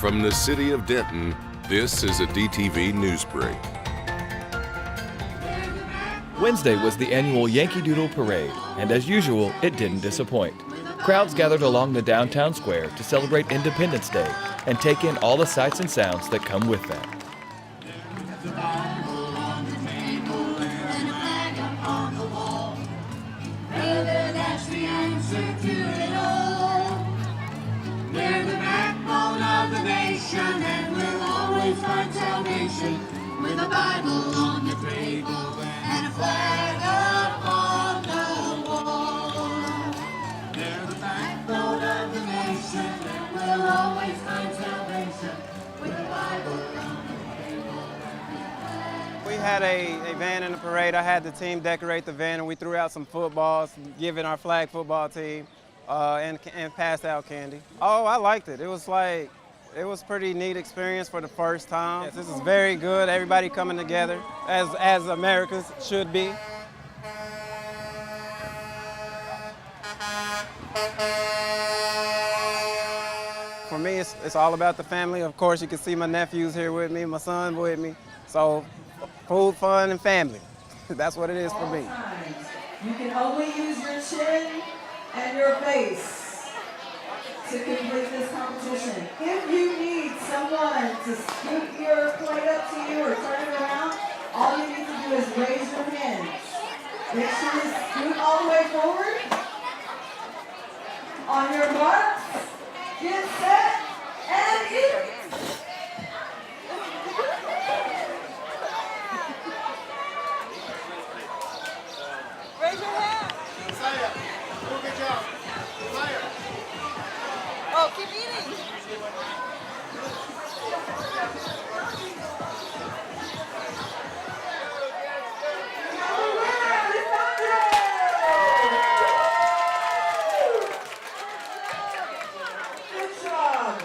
From the city of Denton, this is a DTV Newsbreak. Wednesday was the annual Yankee Doodle parade, and as usual, it didn't disappoint. Crowds gathered along the downtown square to celebrate Independence Day and take in all the sights and sounds that come with that. They're the backbone of the nation, and we'll always find salvation with a Bible on the table and a flag up on the wall. They're the backbone of the nation, and we'll always find salvation with a Bible on the table. We had a van in the parade. I had the team decorate the van, and we threw out some footballs, giving our flag football team. And passed out candy. Oh, I liked it. It was pretty neat experience for the first time. Yes, this is very good. Everybody coming together as Americans should be. For me, it's all about the family. Of course, you can see my nephews here with me, my son with me. So, food, fun, and family. That's what it is for me. You can only use your chin and your face to complete this competition. If you need someone to scoot your plate up to you or turn it around, all you need to do is raise your hand. Make sure to scoot all the way forward. On your marks, get set, and eat. Raise your hand. Oh, keep eating. Good job.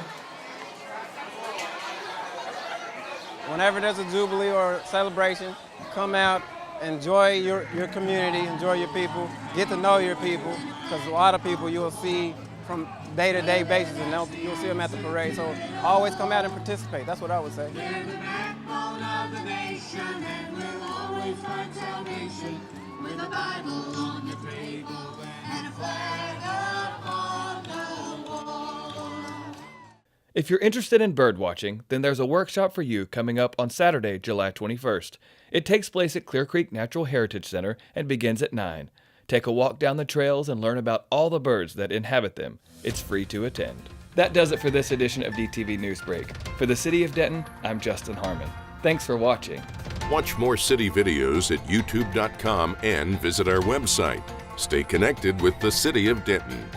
Whenever there's a jubilee or celebration, come out, enjoy your community, enjoy your people, get to know your people, because a lot of people you'll see from day-to-day basis, and you'll see them at the parade. So always come out and participate. That's what I would say. They're the backbone of the nation, and we'll always find salvation with a Bible on the table and a flag up on the wall. If you're interested in bird watching, then there's a workshop for you coming up on Saturday, July 21st. It takes place at Clear Creek Natural Heritage Center and begins at 9. Take a walk down the trails and learn about all the birds that inhabit them. It's free to attend. That does it for this edition of DTV Newsbreak. For the City of Denton, I'm Justin Harmon. Thanks for watching. Watch more city videos at youtube.com and visit our website. Stay connected with the city of Denton.